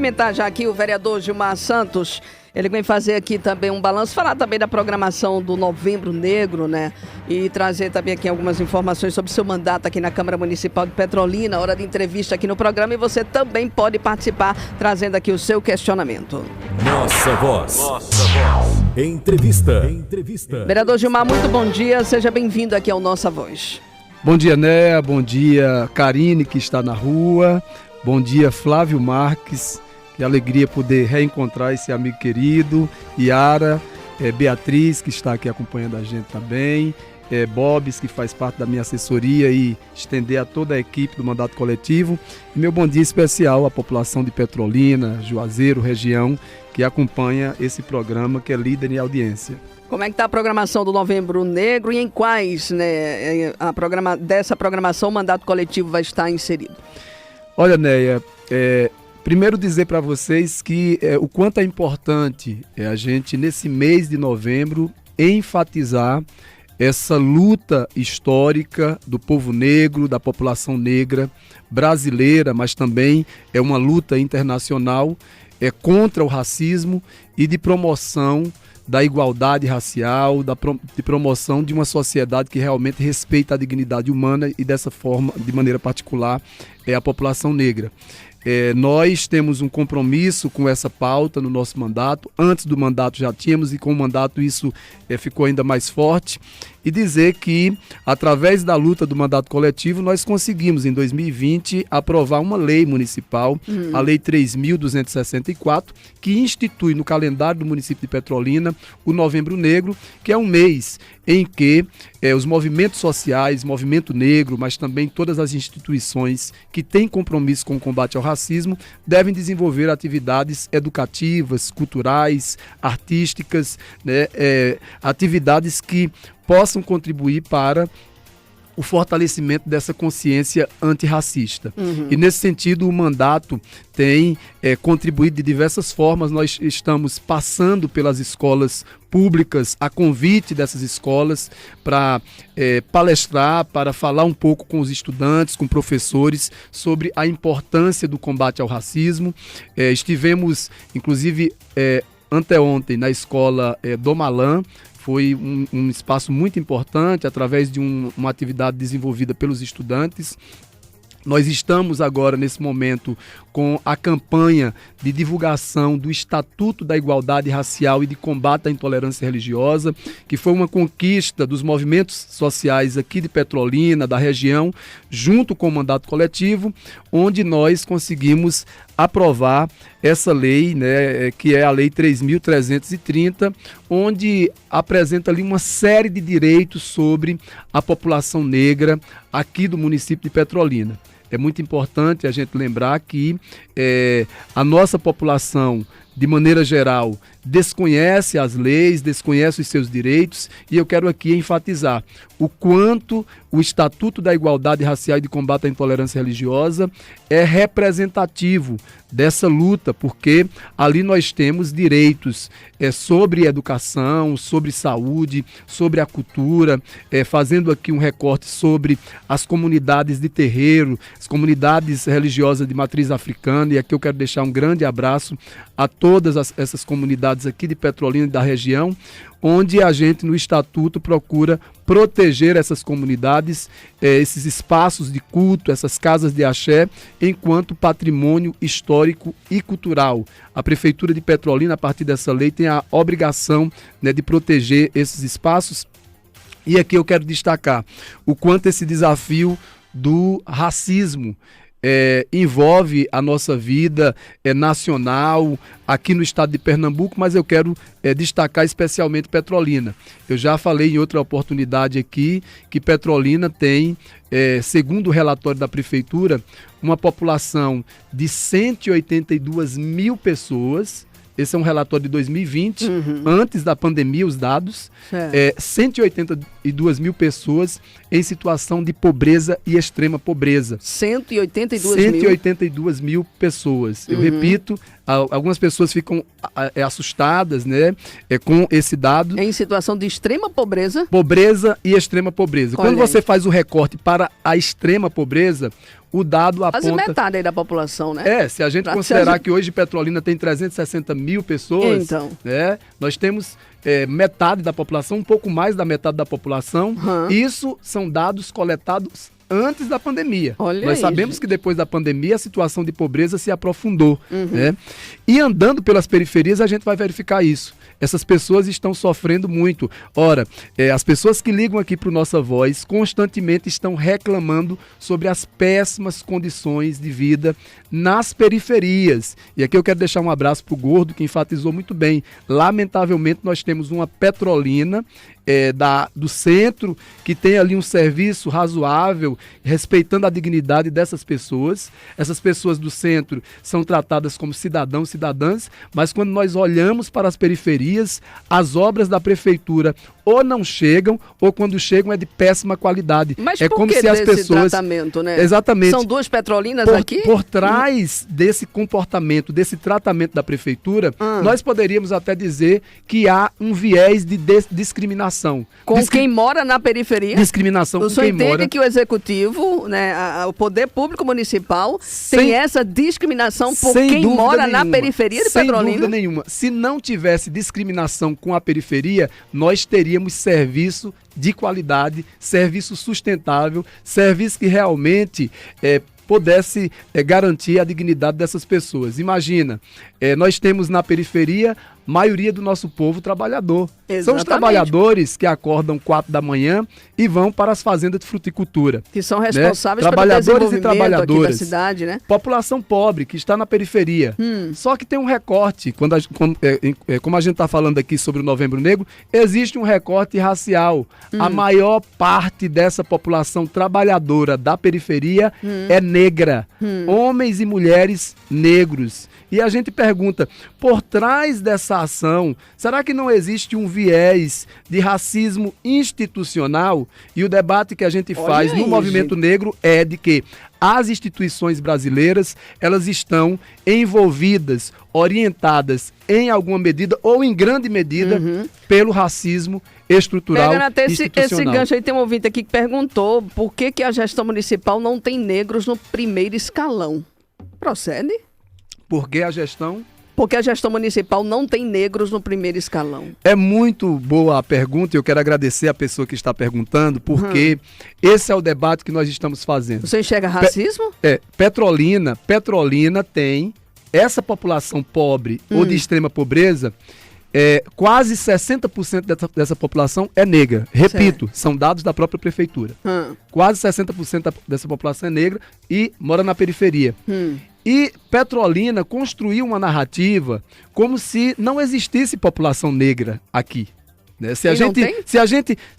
cumprimentar já aqui o vereador Gilmar Santos. Ele vem fazer aqui também um balanço, falar também da programação do Novembro Negro, né? E trazer também aqui algumas informações sobre seu mandato aqui na Câmara Municipal de Petrolina, hora de entrevista aqui no programa. E você também pode participar, trazendo aqui o seu questionamento. Nossa Voz. Entrevista. Vereador Gilmar, muito bom dia. Seja bem-vindo aqui ao Nossa Voz. Bom dia, Néa. Bom dia, Karine, que está na rua. Bom dia, Flávio Marques. Que alegria poder reencontrar esse amigo querido. Yara, Beatriz, que está aqui acompanhando a gente também. Bobs, que faz parte da minha assessoria, e estender a toda a equipe do mandato coletivo. E meu bom dia especial à população de Petrolina, Juazeiro, região, que acompanha esse programa, que é líder em audiência. Como é que está a programação do Novembro Negro e em quais, né, dessa programação o mandato coletivo vai estar inserido? Olha, Néia, primeiro dizer para vocês que o quanto é importante a gente, nesse mês de novembro, enfatizar essa luta histórica do povo negro, da população negra brasileira, mas também é uma luta internacional contra o racismo e de promoção da igualdade racial, de promoção de uma sociedade que realmente respeita a dignidade humana e dessa forma, de maneira particular, a população negra. Nós temos um compromisso com essa pauta no nosso mandato. Antes do mandato já tínhamos, e com o mandato isso ficou ainda mais forte. E dizer que, através da luta do mandato coletivo, nós conseguimos, em 2020, aprovar uma lei municipal, a Lei 3.264, que institui no calendário do município de Petrolina o Novembro Negro, que é um mês em que os movimentos sociais, movimento negro, mas também todas as instituições que têm compromisso com o combate ao racismo, devem desenvolver atividades educativas, culturais, artísticas, né, atividades que possam contribuir para o fortalecimento dessa consciência antirracista. E nesse sentido o mandato tem contribuído de diversas formas. Nós estamos passando pelas escolas públicas, a convite dessas escolas, para palestrar, para falar um pouco com os estudantes, com professores, sobre a importância do combate ao racismo. Estivemos, inclusive, anteontem na escola do Malan. Foi um espaço muito importante, através de uma atividade desenvolvida pelos estudantes. Nós estamos agora, nesse momento, com a campanha de divulgação do Estatuto da Igualdade Racial e de Combate à Intolerância Religiosa, que foi uma conquista dos movimentos sociais aqui de Petrolina, da região, junto com o mandato coletivo, onde nós conseguimos aprovar essa lei, né, que é a Lei 3.330, onde apresenta ali uma série de direitos sobre a população negra aqui do município de Petrolina. É muito importante a gente lembrar que a nossa população, de maneira geral, desconhece as leis, desconhece os seus direitos, e eu quero aqui enfatizar o quanto o Estatuto da Igualdade Racial e de Combate à Intolerância Religiosa é representativo dessa luta, porque ali nós temos direitos sobre educação, sobre saúde, sobre a cultura, fazendo aqui um recorte sobre as comunidades de terreiro, as comunidades religiosas de matriz africana, e aqui eu quero deixar um grande abraço a todas essas comunidades aqui de Petrolina e da região, onde a gente no Estatuto procura proteger essas comunidades, esses espaços de culto, essas casas de axé, enquanto patrimônio histórico e cultural. A Prefeitura de Petrolina, a partir dessa lei, tem a obrigação, né, de proteger esses espaços. E aqui eu quero destacar o quanto esse desafio do racismo envolve a nossa vida nacional, aqui no estado de Pernambuco, mas eu quero destacar especialmente Petrolina. Eu já falei em outra oportunidade aqui que Petrolina tem, segundo o relatório da Prefeitura, uma população de 182 mil pessoas. Esse é um relatório de 2020, antes da pandemia, os dados. 182 mil pessoas em situação de pobreza e extrema pobreza. 182 mil pessoas. Eu repito, algumas pessoas ficam assustadas, né, com esse dado. Em situação de extrema pobreza? Pobreza e extrema pobreza. Quando você faz o recorte para a extrema pobreza, o dado Quase aponta... metade aí da população, né? Se a gente considerar que hoje Petrolina tem 360 mil pessoas, então, nós temos metade da população, um pouco mais da metade da população. Isso são dados coletados antes da pandemia. Olha Nós aí, sabemos gente, que depois da pandemia a situação de pobreza se aprofundou. Né? E andando pelas periferias a gente vai verificar isso. Essas pessoas estão sofrendo muito. Ora, as pessoas que ligam aqui para o Nossa Voz constantemente estão reclamando sobre as péssimas condições de vida nas periferias. E aqui eu quero deixar um abraço para o Gordo, que enfatizou muito bem. Lamentavelmente, nós temos uma Petrolina do centro, que tem ali um serviço razoável, respeitando a dignidade dessas pessoas. Essas pessoas do centro são tratadas como cidadãos, cidadãs, mas quando nós olhamos para as periferias, as obras da prefeitura ou não chegam, ou quando chegam é de péssima qualidade. Mas é por como que se as desse pessoas... tratamento, né? Exatamente. São duas Petrolinas aqui? Por trás desse comportamento, desse tratamento da prefeitura, nós poderíamos até dizer que há um viés de discriminação. Com quem mora na periferia? Discriminação com quem mora. O senhor entende que o executivo, né, o poder público municipal tem essa discriminação por quem mora na periferia de Petrolina? Sem dúvida nenhuma. Se não tivesse discriminação com a periferia, nós teríamos serviço de qualidade, serviço sustentável, serviço que realmente pudesse garantir a dignidade dessas pessoas. Imagina, nós temos na periferia maioria do nosso povo trabalhador. Exatamente. São os trabalhadores que acordam 4 da manhã e vão para as fazendas de fruticultura. Que são responsáveis trabalhadores pelo desenvolvimento e trabalhadoras aqui da cidade, né? População pobre que está na periferia. Só que tem um recorte, como a gente está falando aqui sobre o Novembro Negro, existe um recorte racial. A maior parte dessa população trabalhadora da periferia é negra. Homens e mulheres negros. E a gente pergunta, por trás dessa ação, será que não existe um viés de racismo institucional? E o debate que a gente faz no movimento negro é de que as instituições brasileiras, elas estão envolvidas, orientadas em alguma medida ou em grande medida pelo racismo estrutural institucional. Esse gancho aí, tem um ouvinte aqui que perguntou por que a gestão municipal não tem negros no primeiro escalão. Procede? Por que a gestão? Porque a gestão municipal não tem negros no primeiro escalão. É muito boa a pergunta e eu quero agradecer a pessoa que está perguntando, porque esse é o debate que nós estamos fazendo. Você enxerga racismo? Petrolina tem essa população pobre ou de extrema pobreza, quase 60% dessa população é negra. Repito, são dados da própria prefeitura. Quase 60% dessa população é negra e mora na periferia. E Petrolina construiu uma narrativa como se não existisse população negra aqui. Né? Se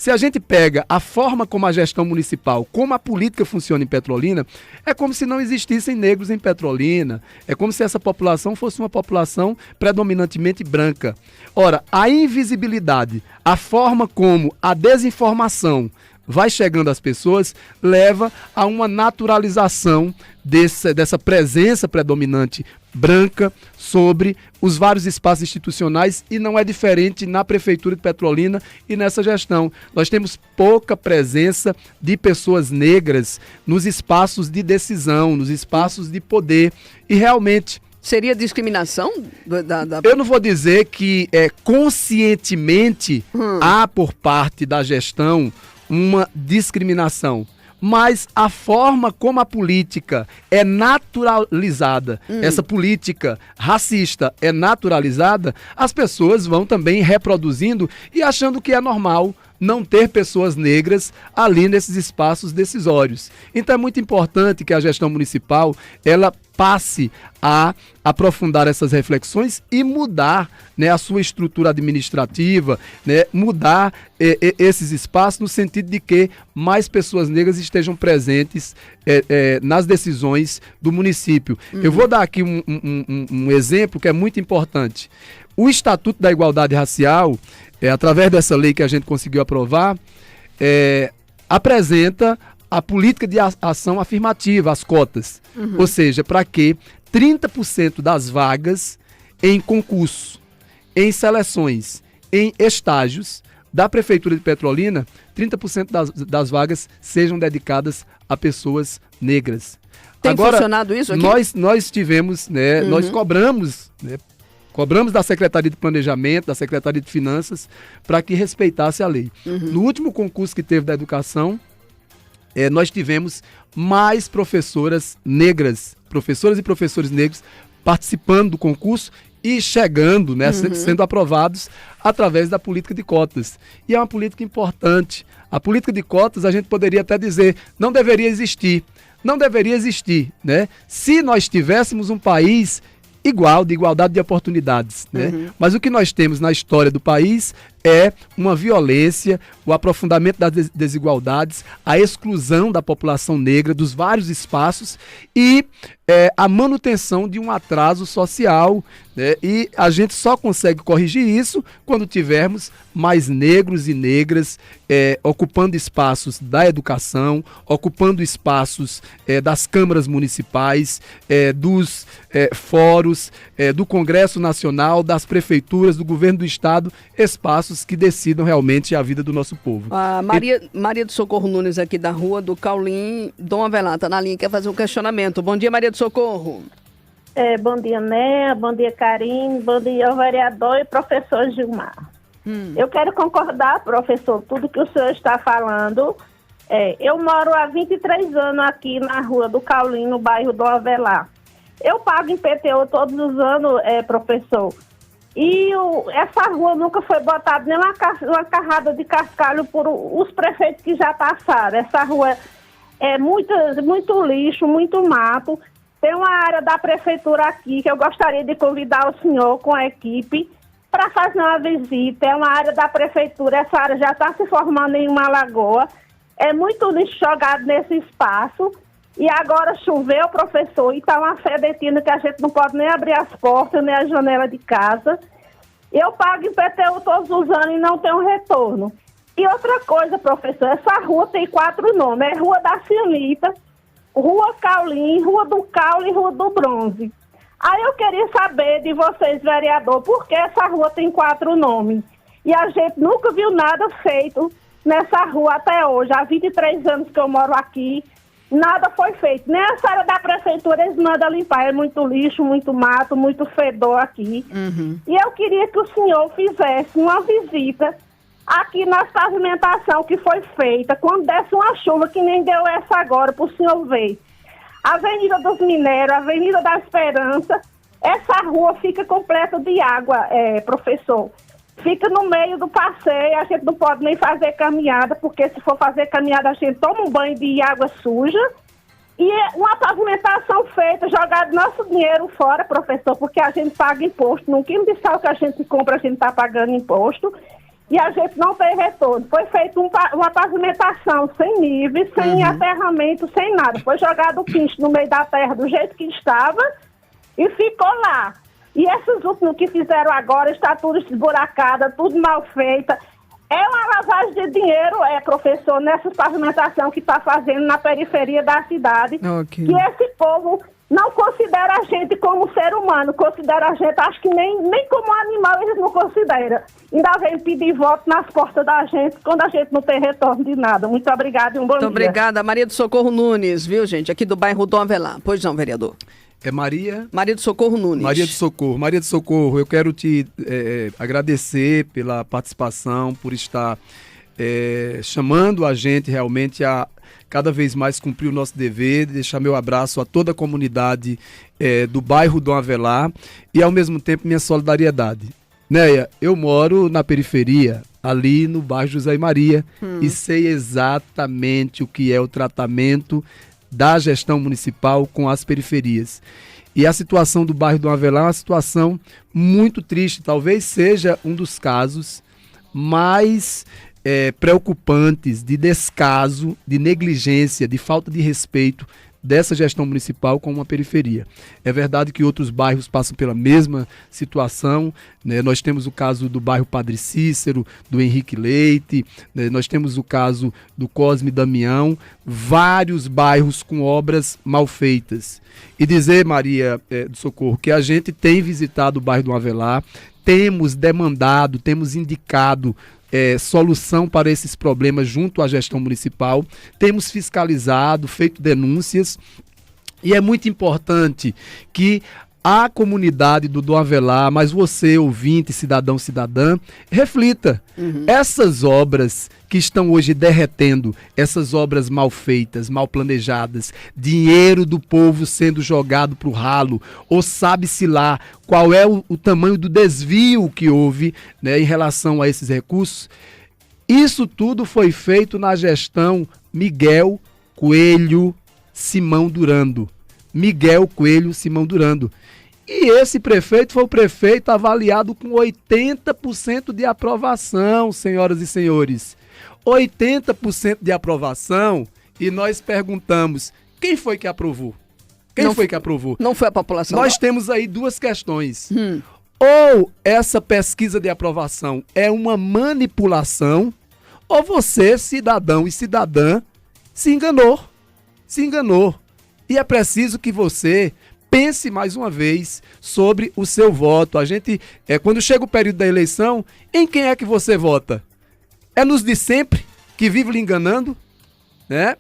a gente pega a forma como a gestão municipal, como a política funciona em Petrolina, é como se não existissem negros em Petrolina, é como se essa população fosse uma população predominantemente branca. Ora, a invisibilidade, a forma como a desinformação vai chegando às pessoas, leva a uma naturalização dessa presença predominante branca sobre os vários espaços institucionais e não é diferente na Prefeitura de Petrolina e nessa gestão. Nós temos pouca presença de pessoas negras nos espaços de decisão, nos espaços de poder e realmente... Seria discriminação? Eu não vou dizer que conscientemente há por parte da gestão uma discriminação, mas a forma como a política é naturalizada, essa política racista é naturalizada, as pessoas vão também reproduzindo e achando que é normal não ter pessoas negras ali nesses espaços decisórios. Então é muito importante que a gestão municipal ela passe a aprofundar essas reflexões e mudar, né, a sua estrutura administrativa, né, mudar esses espaços no sentido de que mais pessoas negras estejam presentes nas decisões do município. Eu vou dar aqui um exemplo que é muito importante. O Estatuto da Igualdade Racial, através dessa lei que a gente conseguiu aprovar, apresenta a política de ação afirmativa, as cotas. Ou seja, para que 30% das vagas em concurso, em seleções, em estágios da Prefeitura de Petrolina, 30% das vagas sejam dedicadas a pessoas negras. Tem funcionado isso aqui? Nós tivemos, né, nós cobramos, né, cobramos da Secretaria de Planejamento, da Secretaria de Finanças, para que respeitasse a lei. No último concurso que teve da educação, nós tivemos mais professoras negras, professoras e professores negros participando do concurso e chegando, né, sendo aprovados através da política de cotas. E é uma política importante. A política de cotas, a gente poderia até dizer, não deveria existir. Não deveria existir, né? Se nós tivéssemos um país igual, de igualdade de oportunidades, né? Mas o que nós temos na história do país é uma violência, o aprofundamento das desigualdades, a exclusão da população negra dos vários espaços e a manutenção de um atraso social, né? E a gente só consegue corrigir isso quando tivermos mais negros e negras ocupando espaços da educação, ocupando espaços das câmaras municipais, dos fóruns, do Congresso Nacional, das prefeituras, do governo do estado, espaços que decidam realmente a vida do nosso povo. A Maria do Socorro Nunes, aqui da rua do Caulim, Dom Avelar, tá na linha, quer fazer um questionamento. Bom dia, Maria do Socorro. Bom dia, Néia, bom dia, Karine, bom dia ao vereador e professor Gilmar. Eu quero concordar, professor, tudo que o senhor está falando. Eu moro há 23 anos aqui na rua do Caulim, no bairro do Avelar. Eu pago IPTU todos os anos, professor. E essa rua nunca foi botada nem uma carrada de cascalho por os prefeitos que já passaram. Essa rua é muito lixo, muito mato. Tem uma área da prefeitura aqui que eu gostaria de convidar o senhor com a equipe para fazer uma visita. É uma área da prefeitura, essa área já está se formando em uma lagoa. É muito lixo jogado nesse espaço. E agora choveu, professor, e está uma fedetina que a gente não pode nem abrir as portas, nem a janela de casa. Eu pago IPTU todos os anos e não tenho retorno. E outra coisa, professor, essa rua tem 4 nomes. É Rua da Cianita, Rua Caulim, Rua do Caule e Rua do Bronze. Aí eu queria saber de vocês, vereador, por que essa rua tem 4 nomes? E a gente nunca viu nada feito nessa rua até hoje. Há 23 anos que eu moro aqui. Nada foi feito. Nem a área da prefeitura eles mandam limpar. É muito lixo, muito mato, muito fedor aqui. E eu queria que o senhor fizesse uma visita aqui na pavimentação que foi feita, quando desse uma chuva, que nem deu essa agora, para o senhor ver. Avenida dos Minérios, Avenida da Esperança, essa rua fica completa de água, professor. Fica no meio do passeio, a gente não pode nem fazer caminhada, porque se for fazer caminhada a gente toma um banho de água suja. E uma pavimentação feita, jogado nosso dinheiro fora, professor, porque a gente paga imposto. Num quilo de sal que a gente compra, a gente está pagando imposto. E a gente não tem retorno. Foi feita uma pavimentação sem níveis, sem aterramento, sem nada. Foi jogado o quincho no meio da terra do jeito que estava e ficou lá. E esses últimos que fizeram agora, está tudo esburacada, tudo mal feita. É uma lavagem de dinheiro, professor, nessa pavimentação que está fazendo na periferia da cidade. Okay. Que esse povo não considera a gente como ser humano, considera a gente, acho que nem como animal eles não consideram. Ainda vem pedir voto nas portas da gente, quando a gente não tem retorno de nada. Muito obrigada e um bom dia. Muito obrigada, Maria do Socorro Nunes, viu, gente? Aqui do bairro Dom Avelar. Pois não, vereador. Maria do Socorro Nunes. Maria do Socorro. Maria do Socorro, eu quero te agradecer pela participação, por estar chamando a gente realmente a cada vez mais cumprir o nosso dever, deixar meu abraço a toda a comunidade do bairro Dom Avelar e ao mesmo tempo minha solidariedade. Néia, eu moro na periferia, ali no bairro José e Maria, e sei exatamente o que é o tratamento da gestão municipal com as periferias. E a situação do bairro do Avelar é uma situação muito triste, talvez seja um dos casos mais preocupantes de descaso, de negligência, de falta de respeito dessa gestão municipal com uma periferia. É verdade que outros bairros passam pela mesma situação, né? Nós temos o caso do bairro Padre Cícero, do Henrique Leite, né? Nós temos o caso do Cosme Damião, vários bairros com obras mal feitas. E dizer, Maria do Socorro, que a gente tem visitado o bairro do Avelar, temos demandado, temos indicado solução para esses problemas junto à gestão municipal, temos fiscalizado, feito denúncias E é muito importante que a comunidade do Dom Avelar, mas você, ouvinte, cidadão, cidadã, reflita. Essas obras que estão hoje derretendo, essas obras mal feitas, mal planejadas, dinheiro do povo sendo jogado para o ralo, ou sabe-se lá qual é o tamanho do desvio que houve, né, em relação a esses recursos, isso tudo foi feito na gestão Miguel Coelho Simão Durando. Miguel Coelho Simão Durando. E esse prefeito foi o prefeito avaliado com 80% de aprovação, senhoras e senhores. 80% de aprovação, e nós perguntamos, quem foi que aprovou? Quem foi que aprovou? Não foi a população. Nós temos aí duas questões. Ou essa pesquisa de aprovação é uma manipulação, ou você, cidadão e cidadã, se enganou. Se enganou. E é preciso que você pense mais uma vez sobre o seu voto. A gente, quando chega o período da eleição, em quem é que você vota? É nos de sempre, que vive lhe enganando, né?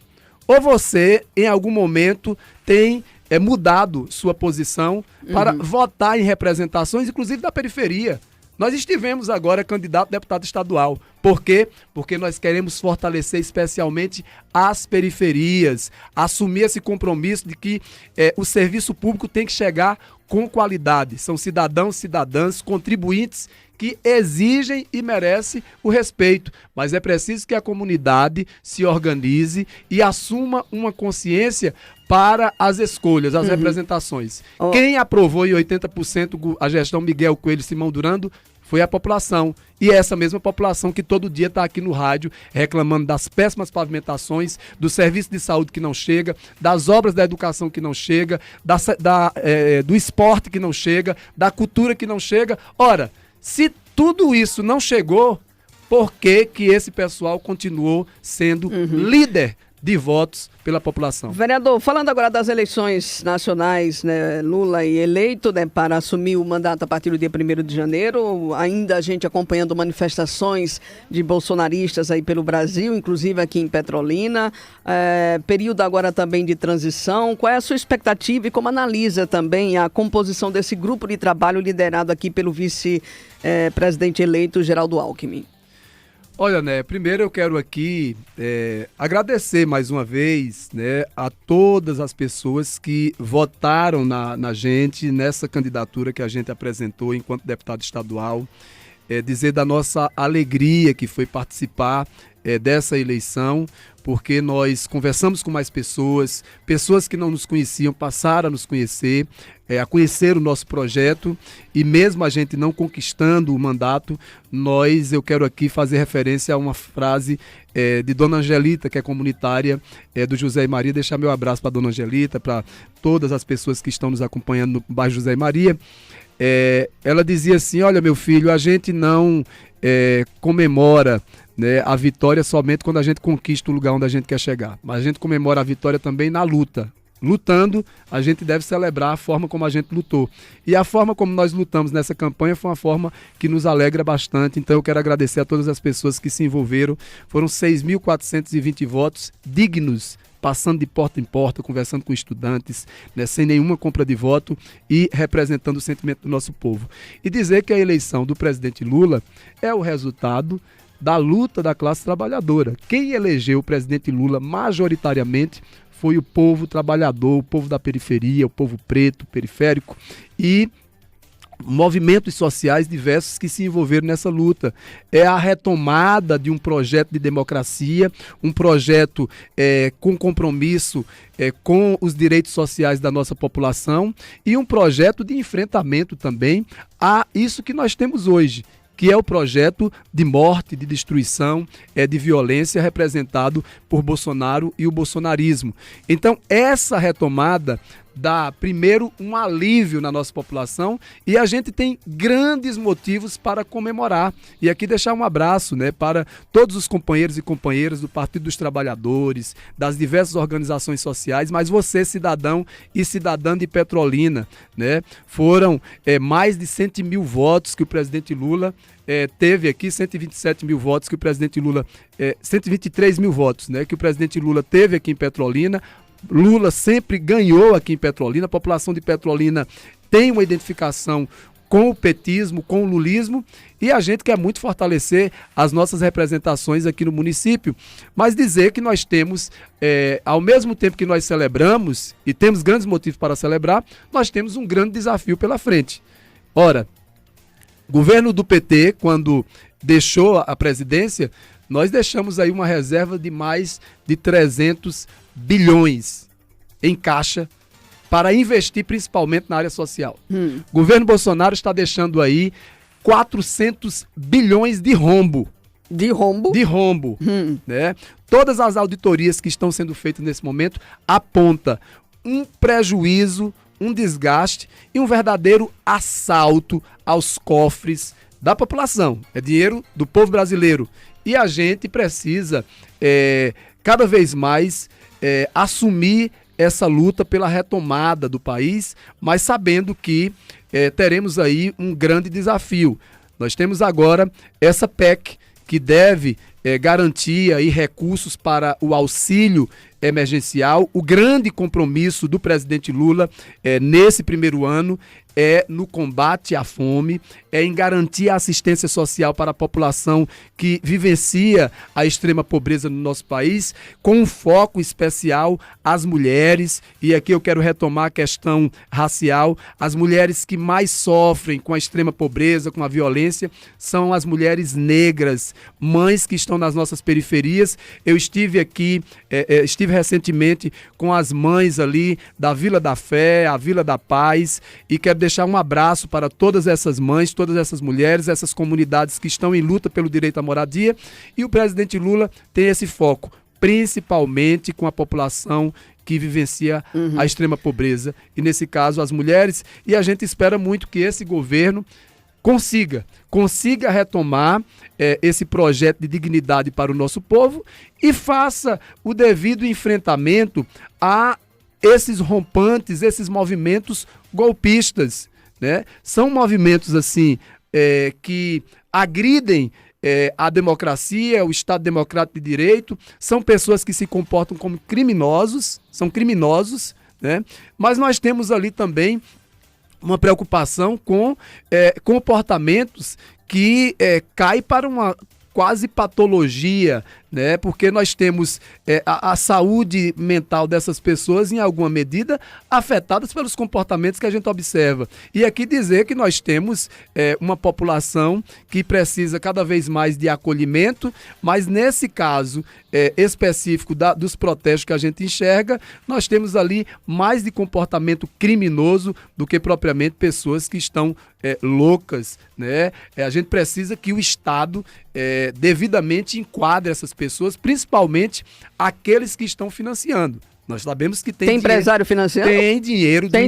Ou você, em algum momento, tem mudado sua posição para votar em representações, inclusive da periferia. Nós estivemos agora candidato a deputado estadual. Por quê? Porque nós queremos fortalecer especialmente as periferias, assumir esse compromisso de que o serviço público tem que chegar com qualidade. São cidadãos, cidadãs, contribuintes que exigem e merecem o respeito. Mas é preciso que a comunidade se organize e assuma uma consciência para as escolhas, as representações. Quem aprovou em 80% a gestão Miguel Coelho Simão Durando foi a população. E essa mesma população que todo dia está aqui no rádio reclamando das péssimas pavimentações, do serviço de saúde que não chega, das obras da educação que não chega, do esporte que não chega, da cultura que não chega. Ora, se tudo isso não chegou, por que que esse pessoal continuou sendo líder de votos pela população? Vereador, falando agora das eleições nacionais, né, Lula eleito, né, para assumir o mandato a partir do dia 1º de janeiro, ainda a gente acompanhando manifestações de bolsonaristas aí pelo Brasil, inclusive aqui em Petrolina, período agora também de transição. Qual é a sua expectativa e como analisa também a composição desse grupo de trabalho liderado aqui pelo vice-presidente eleito Geraldo Alckmin? Olha, né, primeiro eu quero aqui agradecer mais uma vez, né, a todas as pessoas que votaram na gente, nessa candidatura que a gente apresentou enquanto deputado estadual, dizer da nossa alegria que foi participar dessa eleição, porque nós conversamos com mais pessoas que não nos conheciam passaram a nos conhecer, a conhecer o nosso projeto, e mesmo a gente não conquistando o mandato, eu quero aqui fazer referência a uma frase de Dona Angelita, que é comunitária do José e Maria, deixar meu abraço para Dona Angelita, para todas as pessoas que estão nos acompanhando no bairro José e Maria. Ela dizia assim: olha, meu filho, a gente não comemora, né, a vitória somente quando a gente conquista o lugar onde a gente quer chegar, mas a gente comemora a vitória também na luta. Lutando, a gente deve celebrar a forma como a gente lutou. E a forma como nós lutamos nessa campanha foi uma forma que nos alegra bastante. Então eu quero agradecer a todas as pessoas que se envolveram. Foram 6.420 votos dignos, passando de porta em porta, conversando com estudantes, né, sem nenhuma compra de voto e representando o sentimento do nosso povo. E dizer que a eleição do presidente Lula é o resultado da luta da classe trabalhadora. Quem elegeu o presidente Lula majoritariamente foi o povo trabalhador, o povo da periferia, o povo preto, periférico e movimentos sociais diversos que se envolveram nessa luta. É a retomada de um projeto de democracia, um projeto com compromisso com os direitos sociais da nossa população e um projeto de enfrentamento também a isso que nós temos hoje, que é o projeto de morte, de destruição, de violência representado por Bolsonaro e o bolsonarismo. Então, essa retomada dá, primeiro, um alívio na nossa população e a gente tem grandes motivos para comemorar. E aqui deixar um abraço, né, para todos os companheiros e companheiras do Partido dos Trabalhadores, das diversas organizações sociais, mas você, cidadão e cidadã de Petrolina, né, foram mais de 100 mil votos que o presidente Lula teve aqui, 127 mil votos que o presidente Lula, 123 mil votos, né, que o presidente Lula teve aqui em Petrolina, Lula sempre ganhou aqui em Petrolina, a população de Petrolina tem uma identificação com o petismo, com o lulismo, e a gente quer muito fortalecer as nossas representações aqui no município, mas dizer que nós temos, ao mesmo tempo que nós celebramos, e temos grandes motivos para celebrar, nós temos um grande desafio pela frente. Ora, o governo do PT, quando deixou a presidência, nós deixamos aí uma reserva de mais de 300 bilhões em caixa para investir principalmente na área social. O governo Bolsonaro está deixando aí 400 bilhões de rombo. De rombo? De rombo. Né? Todas as auditorias que estão sendo feitas nesse momento apontam um prejuízo, um desgaste e um verdadeiro assalto aos cofres da população. É dinheiro do povo brasileiro. E a gente precisa cada vez mais assumir essa luta pela retomada do país, mas sabendo que teremos aí um grande desafio. Nós temos agora essa PEC que deve garantir aí recursos para o auxílio emergencial. O grande compromisso do presidente Lula nesse primeiro ano é no combate à fome, é em garantir a assistência social para a população que vivencia a extrema pobreza no nosso país, com um foco especial às mulheres, e aqui eu quero retomar a questão racial. As mulheres que mais sofrem com a extrema pobreza, com a violência, são as mulheres negras, mães que estão nas nossas periferias. Eu estive aqui, estive recentemente com as mães ali da Vila da Fé, a Vila da Paz, e quero deixar um abraço para todas essas mães, todas essas mulheres, essas comunidades que estão em luta pelo direito à moradia, e o presidente Lula tem esse foco, principalmente com a população que vivencia a extrema pobreza, e nesse caso as mulheres, e a gente espera muito que esse governo consiga retomar esse projeto de dignidade para o nosso povo e faça o devido enfrentamento a esses rompantes, esses movimentos golpistas, né? São movimentos assim que agridem a democracia, o Estado Democrático de Direito, são pessoas que se comportam como criminosos, são criminosos, né? Mas nós temos ali também uma preocupação com comportamentos que caem para uma quase patologia, né? Porque nós temos a saúde mental dessas pessoas, em alguma medida, afetadas pelos comportamentos que a gente observa. E aqui dizer que nós temos uma população que precisa cada vez mais de acolhimento, mas nesse caso específico dos protestos que a gente enxerga, nós temos ali mais de comportamento criminoso do que propriamente pessoas que estão loucas, né? A gente precisa que o Estado devidamente enquadre essas pessoas, principalmente aqueles que estão financiando. Nós sabemos que tem empresário financiando? Tem dinheiro de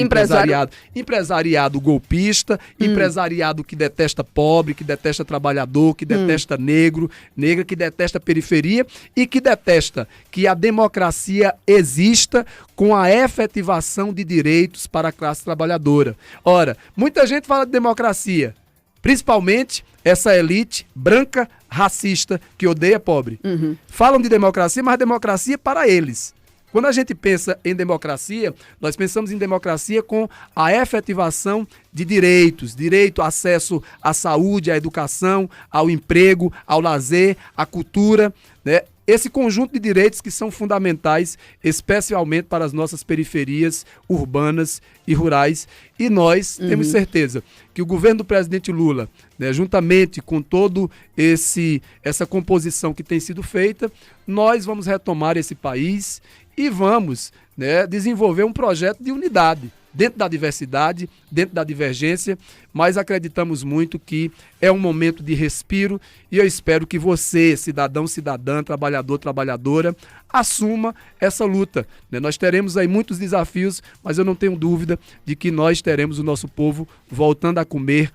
empresariado. Empresariado golpista, empresariado que detesta pobre, que detesta trabalhador, que detesta negra, que detesta periferia e que detesta que a democracia exista com a efetivação de direitos para a classe trabalhadora. Ora, muita gente fala de democracia, principalmente essa elite branca, racista, que odeia pobre. Falam de democracia, mas democracia para eles. Quando a gente pensa em democracia, nós pensamos em democracia com a efetivação de direitos, direito, acesso à saúde, à educação, ao emprego, ao lazer, à cultura, né? Esse conjunto de direitos que são fundamentais, especialmente para as nossas periferias urbanas e rurais. E nós temos certeza que o governo do presidente Lula, né, juntamente com todo essa composição que tem sido feita, nós vamos retomar esse país e vamos, né, desenvolver um projeto de unidade, dentro da diversidade, dentro da divergência, mas acreditamos muito que é um momento de respiro e eu espero que você, cidadão, cidadã, trabalhador, trabalhadora, assuma essa luta, né? Nós teremos aí muitos desafios, mas eu não tenho dúvida de que nós teremos o nosso povo voltando a comer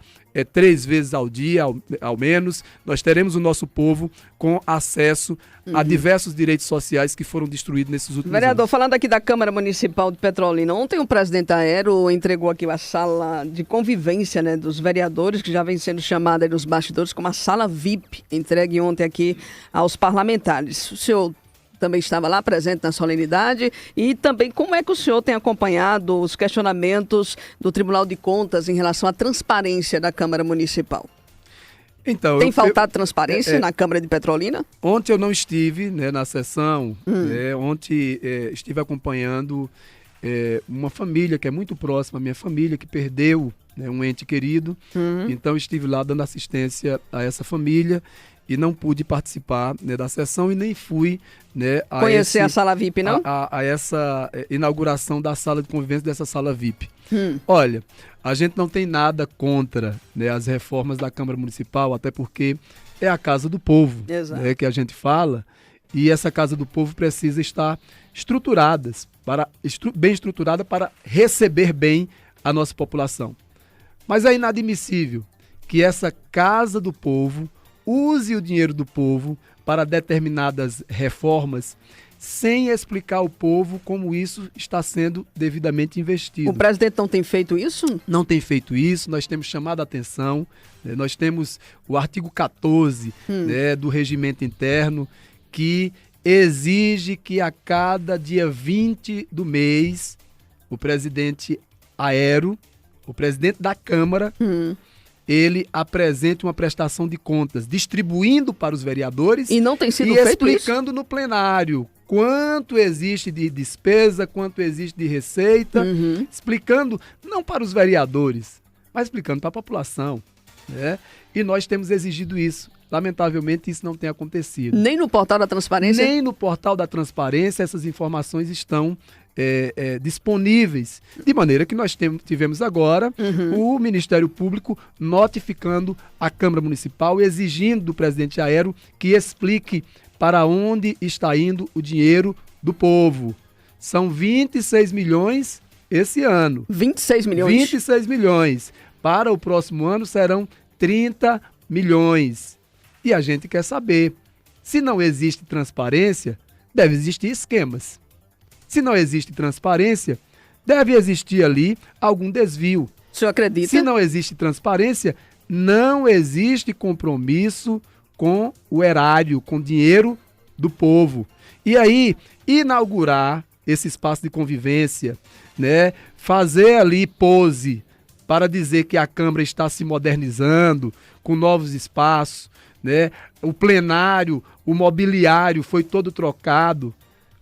3 vezes ao dia, ao menos. Nós teremos o nosso povo com acesso a diversos direitos sociais que foram destruídos nesses últimos Vereador, anos. falando aqui da Câmara Municipal de Petrolina, ontem o presidente Aero entregou aqui a sala de convivência, né, dos vereadores, que já vem sendo chamada aí nos bastidores como a sala VIP, entregue ontem aqui aos parlamentares. O senhor também estava lá presente na solenidade. E também como é que o senhor tem acompanhado os questionamentos do Tribunal de Contas em relação à transparência da Câmara Municipal? Então, tem faltado transparência na Câmara de Petrolina? Ontem eu não estive, né, na sessão. Ontem estive acompanhando uma família que é muito próxima à minha família, que perdeu, né, um ente querido. Então estive lá dando assistência a essa família e não pude participar, né, da sessão e nem fui, né, conhecer a sala VIP, não? A essa inauguração da sala de convivência dessa sala VIP. Olha, a gente não tem nada contra, né, as reformas da Câmara Municipal, até porque é a casa do povo, né, que a gente fala, e essa casa do povo precisa estar bem estruturada para receber bem a nossa população. Mas é inadmissível que essa casa do povo use o dinheiro do povo para determinadas reformas sem explicar ao povo como isso está sendo devidamente investido. O presidente não tem feito isso? Não tem feito isso, nós temos chamado a atenção, né, nós temos o artigo 14 né, do regimento interno que exige que a cada dia 20 do mês o presidente Aero, o presidente da Câmara, ele apresente uma prestação de contas, distribuindo para os vereadores e não tem sido e feito explicando no plenário quanto existe de despesa, quanto existe de receita, explicando não para os vereadores, mas explicando para a população, né? E nós temos exigido isso. Lamentavelmente, isso não tem acontecido. Nem no portal da transparência? Nem no portal da transparência essas informações estão disponíveis. De maneira que nós tivemos agora o Ministério Público notificando a Câmara Municipal, exigindo do presidente Aero que explique para onde está indo o dinheiro do povo. São 26 milhões esse ano. 26 milhões? 26 milhões. Para o próximo ano serão 30 milhões. E a gente quer saber, se não existe transparência, deve existir esquemas. Se não existe transparência, deve existir ali algum desvio. O senhor acredita? Se não existe transparência, não existe compromisso com o erário, com o dinheiro do povo. E aí, inaugurar esse espaço de convivência, né? Fazer ali pose para dizer que a Câmara está se modernizando, com novos espaços, né? O plenário, o mobiliário foi todo trocado.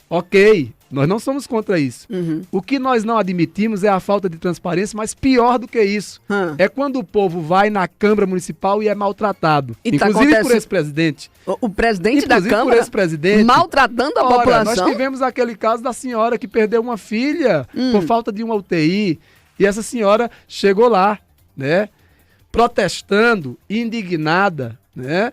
Ok, nós não somos contra isso. O que nós não admitimos é a falta de transparência, mas pior do que isso, é quando o povo vai na Câmara Municipal e é maltratado. E inclusive por esse presidente. O presidente da Câmara por esse presidente, maltratando a população? Nós tivemos aquele caso da senhora que perdeu uma filha por falta de uma UTI. E essa senhora chegou lá, né, protestando, indignada, né?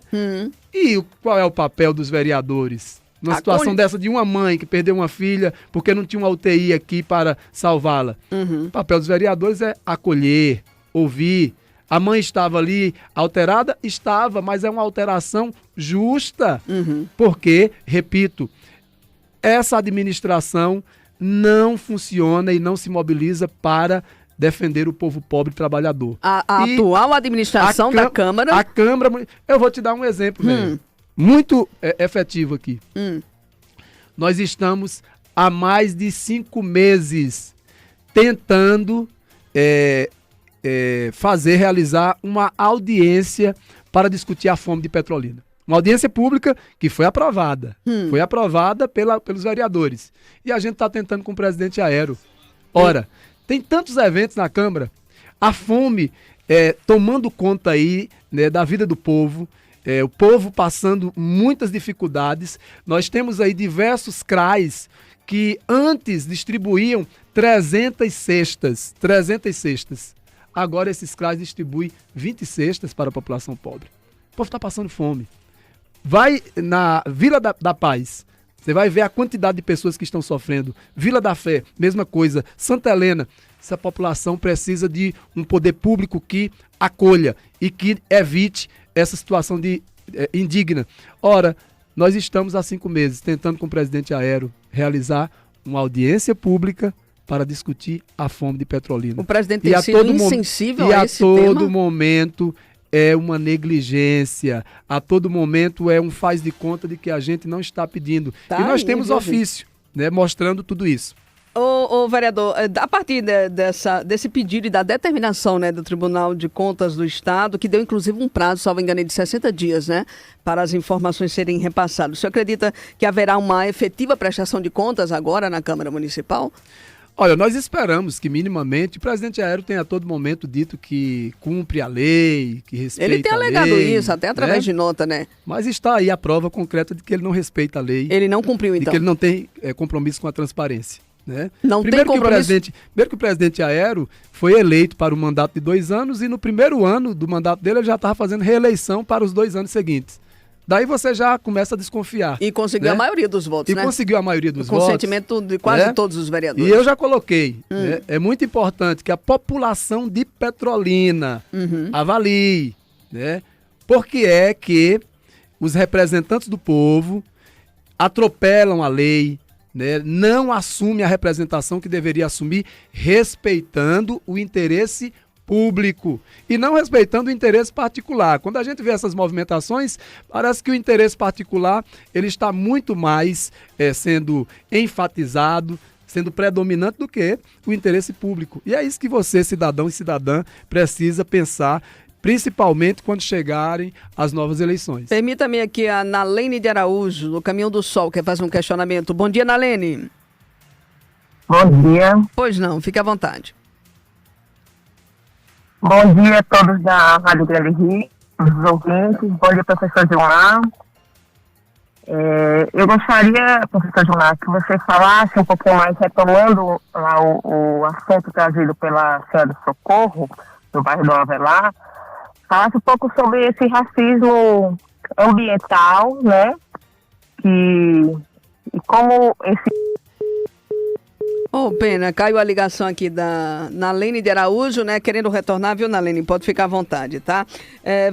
E qual é o papel dos vereadores? Numa situação dessa de uma mãe que perdeu uma filha porque não tinha uma UTI aqui para salvá-la. O papel dos vereadores é acolher, ouvir. A mãe estava ali alterada? Estava, mas é uma alteração justa. Porque, repito, essa administração não funciona e não se mobiliza para defender o povo pobre e trabalhador. A atual administração da Câmara... A Câmara... Eu vou te dar um exemplo, velho. Muito efetivo aqui. Nós estamos há mais de 5 meses tentando realizar uma audiência para discutir a fome de Petrolina. Uma audiência pública que foi aprovada. Foi aprovada pelos vereadores. E a gente está tentando com o presidente Aero. Ora, tem tantos eventos na Câmara, a fome tomando conta aí, né, da vida do povo, o povo passando muitas dificuldades. Nós temos aí diversos CRAs que antes distribuíam 300 cestas. Agora esses CRAs distribuem 20 cestas para a população pobre. O povo está passando fome. Vai na Vila da Paz, você vai ver a quantidade de pessoas que estão sofrendo. Vila da Fé, mesma coisa. Santa Helena, essa população precisa de um poder público que acolha e que evite essa situação indigna. Ora, nós estamos há 5 meses tentando com o presidente Aero realizar uma audiência pública para discutir a fome de Petrolina. O presidente tem sido insensível a esse tema? E a todo momento é uma negligência, a todo momento é um faz de conta de que a gente não está pedindo. Tá e nós aí, temos viu, ofício, né, mostrando tudo isso. Ô, vereador, a partir desse pedido e da determinação, né, do Tribunal de Contas do Estado, que deu inclusive um prazo, salvo engano, de 60 dias, né, para as informações serem repassadas, o senhor acredita que haverá uma efetiva prestação de contas agora na Câmara Municipal? Olha, nós esperamos que minimamente o presidente Aéreo tenha a todo momento dito que cumpre a lei, que respeita a lei. Ele tem alegado isso, até através de nota, né? Mas está aí a prova concreta de que ele não respeita a lei. Ele não cumpriu, então. De que ele não tem compromisso com a transparência. Né? Não primeiro tem compromisso? Primeiro que o presidente Aéreo foi eleito para o mandato de 2 anos e no primeiro ano do mandato dele ele já estava fazendo reeleição para os 2 anos seguintes. Daí você já começa a desconfiar. E conseguiu, né, a maioria dos votos, né? E conseguiu a maioria dos o votos. consentimento de quase todos os vereadores. E eu já coloquei. Né? É muito importante que a população de Petrolina avalie, né? Porque é que os representantes do povo atropelam a lei, né, não assume a representação que deveria assumir, respeitando o interesse público e não respeitando o interesse particular. Quando a gente vê essas movimentações, parece que o interesse particular ele está muito mais sendo enfatizado, sendo predominante do que o interesse público. E é isso que você, cidadão e cidadã, precisa pensar, principalmente quando chegarem as novas eleições. Permita-me aqui a Nalene de Araújo, do Caminho do Sol, quer fazer um questionamento. Bom dia, Nalene. Bom dia. Pois não, fique à vontade. Bom dia a todos da Rádio Grande Rio, os ouvintes. Bom dia, professor Gilmar. Eu gostaria, professor Gilmar, que você falasse um pouquinho mais, retomando lá o assunto trazido pela senhora do Socorro, do bairro do Avelar, falasse um pouco sobre esse racismo ambiental, né? E como esse... Pena, caiu a ligação aqui da Nalene de Araújo, né? Querendo retornar, viu, Nalene? Pode ficar à vontade, tá?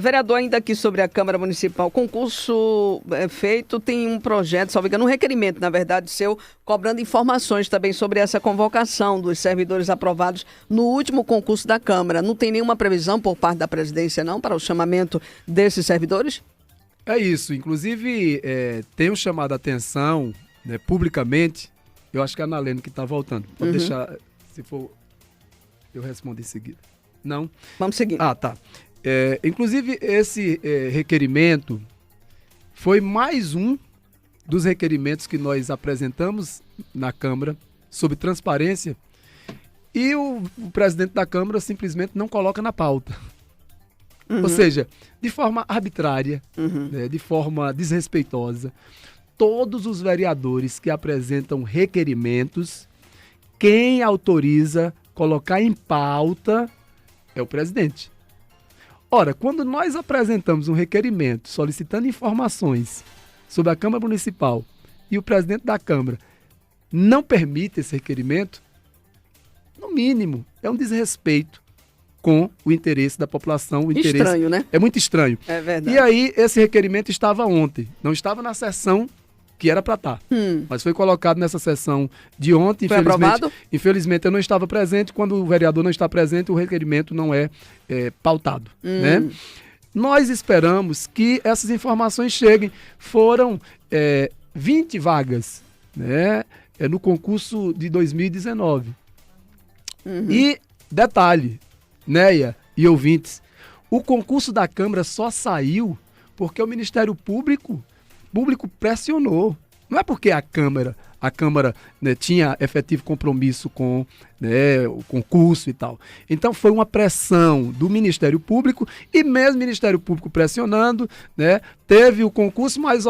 Vereador, ainda aqui sobre a Câmara Municipal, concurso feito, tem um projeto, salvo engano, um requerimento, na verdade, seu, cobrando informações também sobre essa convocação dos servidores aprovados no último concurso da Câmara. Não tem nenhuma previsão por parte da presidência, não, para o chamamento desses servidores? É isso. Inclusive, tenho chamado a atenção, né, publicamente. Eu acho que é a Nalene que está voltando. Pode deixar, se for, eu respondo em seguida. Não? Vamos seguir. Ah, tá. Inclusive, esse requerimento foi mais um dos requerimentos que nós apresentamos na Câmara sobre transparência e o presidente da Câmara simplesmente não coloca na pauta. Ou seja, de forma arbitrária, né, de forma desrespeitosa, todos os vereadores que apresentam requerimentos, quem autoriza colocar em pauta é o presidente. Ora, quando nós apresentamos um requerimento solicitando informações sobre a Câmara Municipal e o presidente da Câmara não permite esse requerimento, no mínimo, é um desrespeito com o interesse da população. O interesse estranho, né? É muito estranho. É verdade. E aí, esse requerimento estava ontem, não estava na sessão que era para estar. Mas foi colocado nessa sessão de ontem. Foi aprovado? Infelizmente, eu não estava presente. Quando o vereador não está presente, o requerimento não é pautado. Né? Nós esperamos que essas informações cheguem. Foram 20 vagas, né, no concurso de 2019. E, detalhe, Neia e ouvintes, o concurso da Câmara só saiu porque o Ministério Público pressionou. Não é porque a Câmara, né, tinha efetivo compromisso com, né, o concurso e tal. Então foi uma pressão do Ministério Público e mesmo o Ministério Público pressionando, né, teve o concurso, mas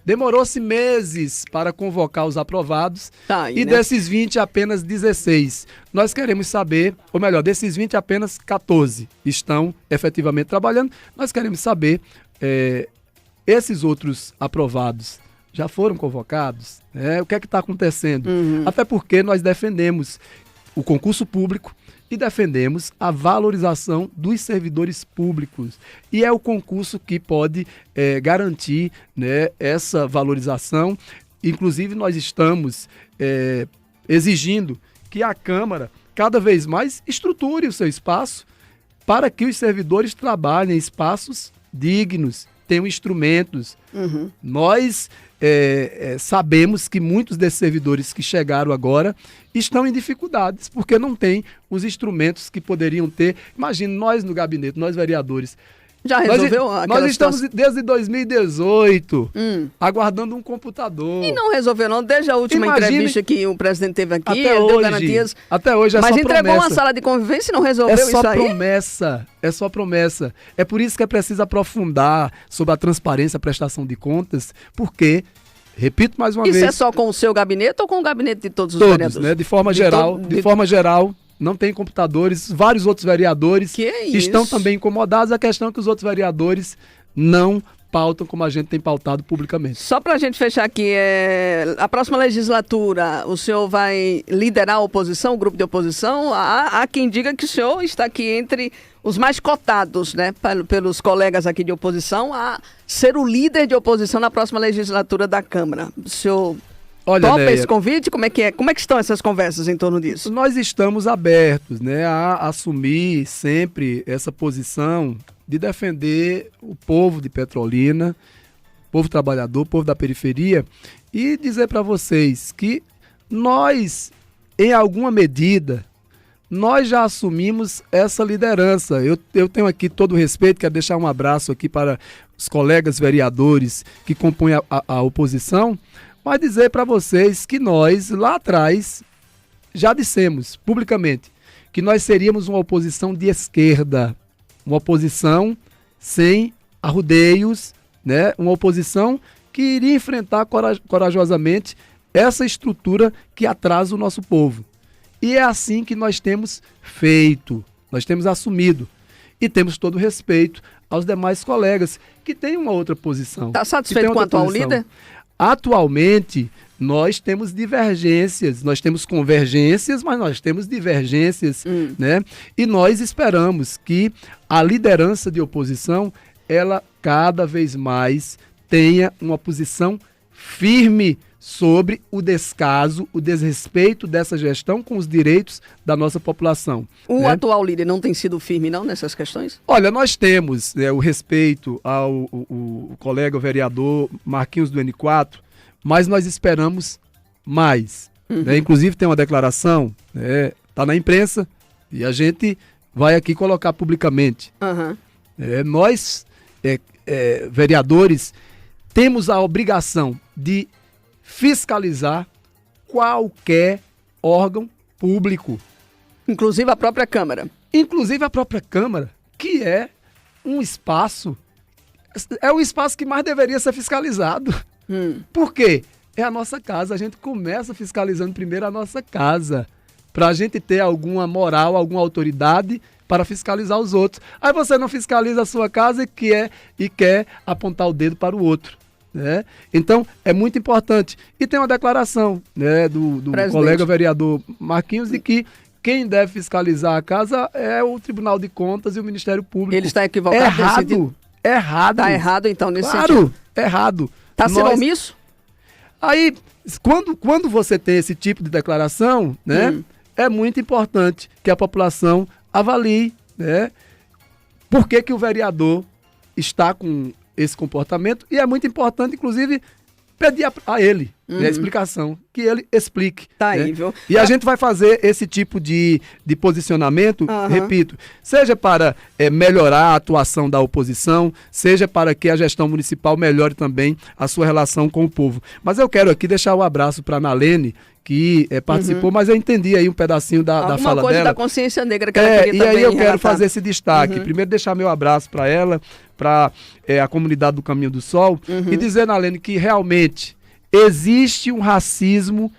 demorou-se meses para convocar os aprovados. Tá aí, e né? desses 20, apenas 16. Nós queremos saber, ou melhor, desses 20, apenas 14 estão efetivamente trabalhando. Nós queremos saber, esses outros aprovados já foram convocados? O que é que está acontecendo? Até porque nós defendemos o concurso público e defendemos a valorização dos servidores públicos. E é o concurso que pode garantir, né, essa valorização. Inclusive, nós estamos exigindo que a Câmara, cada vez mais, estruture o seu espaço para que os servidores trabalhem em espaços dignos, tenham instrumentos. Nós sabemos que muitos desses servidores que chegaram agora estão em dificuldades, porque não têm os instrumentos que poderiam ter. Imagine, nós no gabinete, nós vereadores, Já resolveu nós estamos desde 2018 aguardando um computador. E não resolveu não, desde a última entrevista que o presidente teve aqui, até ele hoje, deu garantias. Até hoje é mas só entregou promessa. uma sala de convivência e não resolveu É só isso aí? promessa, é só promessa. É por isso que é preciso aprofundar sobre a transparência, a prestação de contas, porque, repito mais uma vez... Isso é só com o seu gabinete ou com o gabinete de todos os todos, vereadores? né? De forma geral, não tem computadores. Vários outros vereadores estão também incomodados. A questão é que os outros vereadores não pautam como a gente tem pautado publicamente. Só para a gente fechar aqui, a próxima legislatura, o senhor vai liderar a oposição, o grupo de oposição? Há quem diga que o senhor está aqui entre os mais cotados, né, pelos colegas aqui de oposição, a ser o líder de oposição na próxima legislatura da Câmara. O senhor topa esse convite? Como é que estão essas conversas em torno disso? Nós estamos abertos, né, a assumir sempre essa posição de defender o povo de Petrolina, povo trabalhador, povo da periferia, e dizer para vocês que nós, em alguma medida, nós já assumimos essa liderança. Eu tenho aqui todo o respeito, quero deixar um abraço aqui para os colegas vereadores que compõem a oposição, mas dizer para vocês que nós, lá atrás, já dissemos publicamente que nós seríamos uma oposição de esquerda, uma oposição sem arrudeios, né? Uma oposição que iria enfrentar corajosamente essa estrutura que atrasa o nosso povo. E é assim que nós temos feito, nós temos assumido e temos todo o respeito aos demais colegas que têm uma outra posição. Está satisfeito quanto ao líder? Atualmente, nós temos divergências, nós temos convergências, mas nós temos divergências, né? E nós esperamos que a liderança de oposição, ela cada vez mais tenha uma posição firme sobre o descaso, o desrespeito dessa gestão com os direitos da nossa população. O atual líder não tem sido firme, não, nessas questões? Olha, nós temos o respeito ao colega vereador Marquinhos do N4, mas nós esperamos mais. Né? Inclusive tem uma declaração, está na imprensa, e a gente vai aqui colocar publicamente. Nós, vereadores, temos a obrigação de fiscalizar qualquer órgão público. Inclusive a própria Câmara. Inclusive a própria Câmara, que é um espaço, é o espaço que mais deveria ser fiscalizado. Por quê? É a nossa casa, a gente começa fiscalizando primeiro a nossa casa, para a gente ter alguma moral, alguma autoridade para fiscalizar os outros. Aí você não fiscaliza a sua casa e quer apontar o dedo para o outro. Né? Então, é muito importante. E tem uma declaração, né, do colega vereador Marquinhos de que quem deve fiscalizar a casa é o Tribunal de Contas e o Ministério Público. Ele está equivocado? Errado. Está errado, então, nesse sentido? Errado. Está sendo omisso? Aí, quando você tem esse tipo de declaração, né, é muito importante que a população avalie, né, por que o vereador está com esse comportamento, e é muito importante, inclusive, pedir a ele a explicação, que ele explique. Tá aí, viu? E a gente vai fazer esse tipo de posicionamento, repito, seja para melhorar a atuação da oposição, seja para que a gestão municipal melhore também a sua relação com o povo. Mas eu quero aqui deixar um abraço para a Nalene, que participou, mas eu entendi aí um pedacinho da fala dela. Alguma coisa da consciência negra que ela queria e também aí eu quero relatar. fazer esse destaque. Primeiro deixar meu abraço para ela, para a comunidade do Caminho do Sol, e dizer, Nalene, que realmente existe um racismo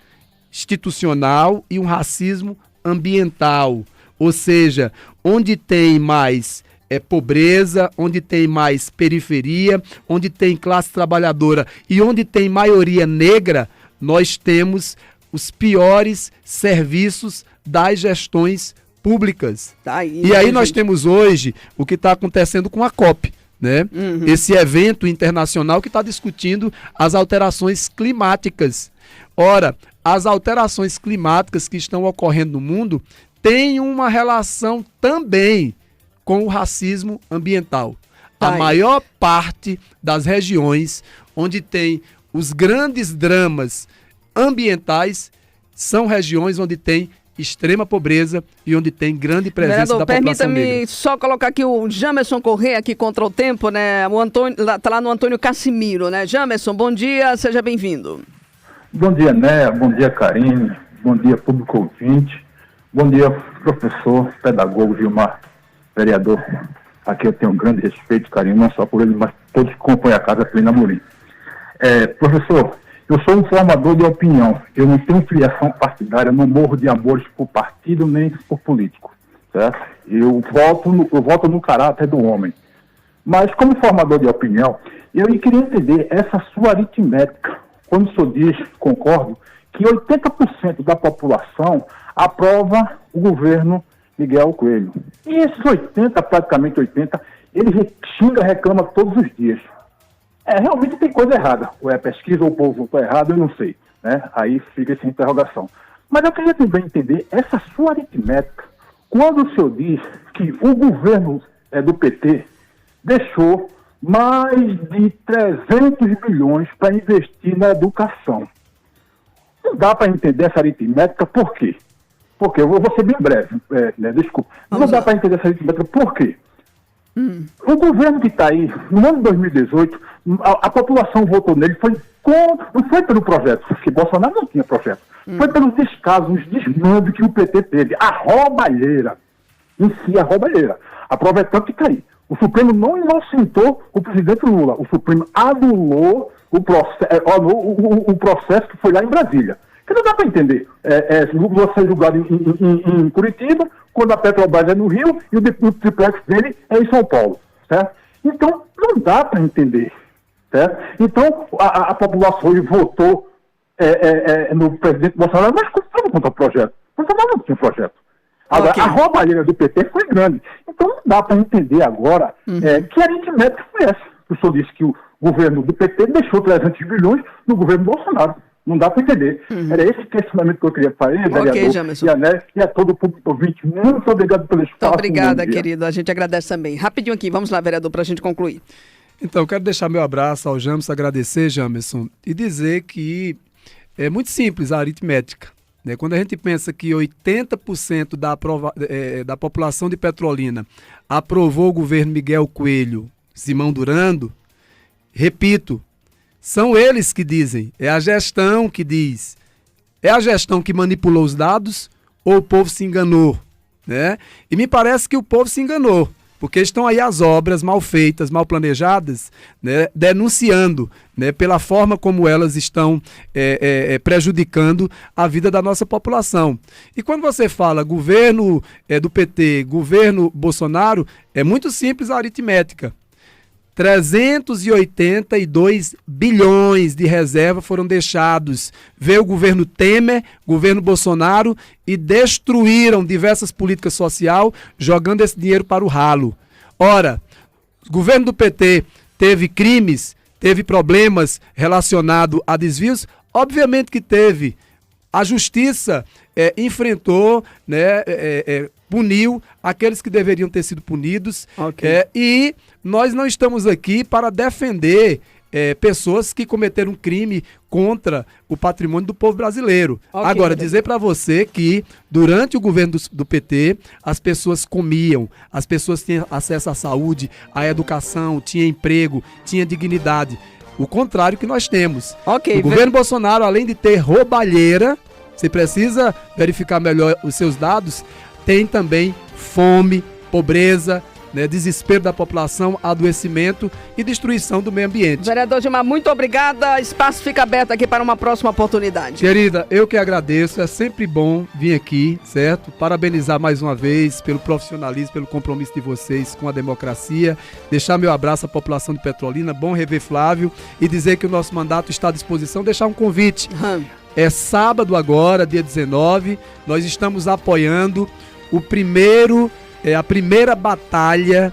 institucional e um racismo ambiental. Ou seja, onde tem mais pobreza, onde tem mais periferia, onde tem classe trabalhadora e onde tem maioria negra, nós temos os piores serviços das gestões públicas. Tá aí, e aí nós temos hoje o que está acontecendo com a COP, né? Esse evento internacional que está discutindo as alterações climáticas. Ora, as alterações climáticas que estão ocorrendo no mundo têm uma relação também com o racismo ambiental. Tá A aí. maior parte das regiões onde tem os grandes dramas ambientais são regiões onde tem extrema pobreza e onde tem grande presença Vereador, da população negra. permita-me só colocar aqui o Jamerson Corrêa aqui contra o tempo, né? O Antônio, tá lá no Antônio Cassimiro, né? Jamerson, bom dia, seja bem-vindo. Bom dia, Né? Bom dia, Karine. Bom dia, público ouvinte. Bom dia, professor, pedagogo Gilmar, vereador. Aqui eu tenho um grande respeito e carinho, não só por ele, mas por todos que compõem a casa Plena Amorim. Professor, eu sou um formador de opinião. Eu não tenho filiação partidária, não morro de amores por partido nem por político. Certo? Eu voto no caráter do homem. Mas, como formador de opinião, eu queria entender essa sua aritmética. Quando o senhor diz, concordo, que 80% da população aprova o governo Miguel Coelho. E esses 80, praticamente 80, ele xinga, reclama todos os dias. Realmente tem coisa errada. Ou é pesquisa ou o povo votou errado, eu não sei. Né? Aí fica essa interrogação. Mas eu queria também entender essa sua aritmética. Quando o senhor diz que o governo do PT deixou mais de 300 bilhões para investir na educação. Não dá para entender essa aritmética, por quê? Porque eu vou ser bem breve, desculpa. Não dá para entender essa aritmética, por quê? O governo que está aí, no ano de 2018, a população votou nele, não foi pelo projeto, porque Bolsonaro não tinha projeto, foi pelos descasos, os desmandos que o PT teve, a roubalheira, em si a roubalheira. A prova é tanto que está aí. O Supremo não inocentou o presidente Lula, o Supremo anulou o processo que foi lá em Brasília. Que não dá para entender. Lula foi julgado em Curitiba, quando a Petrobras é no Rio e o triplex dele é em São Paulo. Certo? Então, não dá para entender. Certo? Então, a população votou no presidente Bolsonaro, mas estava contra o projeto. Bolsonaro não tinha projeto. Agora, Ok. a roubalheira do PT foi grande. Então, não dá para entender agora que aritmética foi essa. O senhor disse que o governo do PT deixou 300 bilhões no governo do Bolsonaro. Não dá para entender. Era esse questionamento que eu queria fazer, vereador, Jamerson. e a todo o público ouvinte. Muito obrigado pelo espaço. Muito obrigada, bom dia. querido. A gente agradece também. Rapidinho aqui, vamos lá, vereador, para a gente concluir. Então, eu quero deixar meu abraço ao Jamerson, agradecer, Jamerson, e dizer que é muito simples a aritmética. Né? Quando a gente pensa que 80% da população de Petrolina aprovou o governo Miguel Coelho, Simão Durando, repito, são eles que dizem, é a gestão que diz. É a gestão que manipulou os dados ou o povo se enganou? Né? E me parece que o povo se enganou, porque estão aí as obras mal feitas, mal planejadas, né, denunciando, né, pela forma como elas estão prejudicando a vida da nossa população. E quando você fala governo do PT, governo Bolsonaro, é muito simples a aritmética. 382 bilhões de reserva foram deixados. Veio o governo Temer, governo Bolsonaro e destruíram diversas políticas sociais, jogando esse dinheiro para o ralo. Ora, o governo do PT teve crimes, teve problemas relacionados a desvios? Obviamente que teve. A justiça enfrentou, né, puniu aqueles que deveriam ter sido punidos. Ok. E nós não estamos aqui para defender pessoas que cometeram crime contra o patrimônio do povo brasileiro. Ok, Agora, beleza. dizer para você que durante o governo do PT, as pessoas comiam, as pessoas tinham acesso à saúde, à educação, tinham emprego, tinham dignidade. O contrário que nós temos. Ok, O governo Bolsonaro, além de ter roubalheira, você precisa verificar melhor os seus dados, tem também fome, pobreza, né, desespero da população, adoecimento e destruição do meio ambiente. Vereador Gilmar, muito obrigada. Espaço fica aberto aqui para uma próxima oportunidade. Querida, eu que agradeço, é sempre bom vir aqui, certo? Parabenizar mais uma vez pelo profissionalismo, pelo compromisso de vocês com a democracia, deixar meu abraço à população de Petrolina, bom rever Flávio e dizer que o nosso mandato está à disposição, deixar um convite. É sábado agora, dia 19, nós estamos apoiando a primeira batalha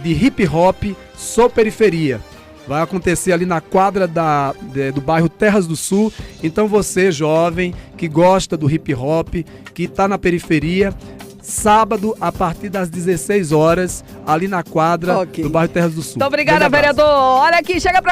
de hip hop Sou Periferia. Vai acontecer ali na quadra do bairro Terras do Sul. Então você, jovem, que gosta do hip hop, que está na periferia, sábado, a partir das 16 horas, ali na quadra do bairro Terras do Sul. Muito obrigada, Grande abraço. vereador. Olha aqui, chega pra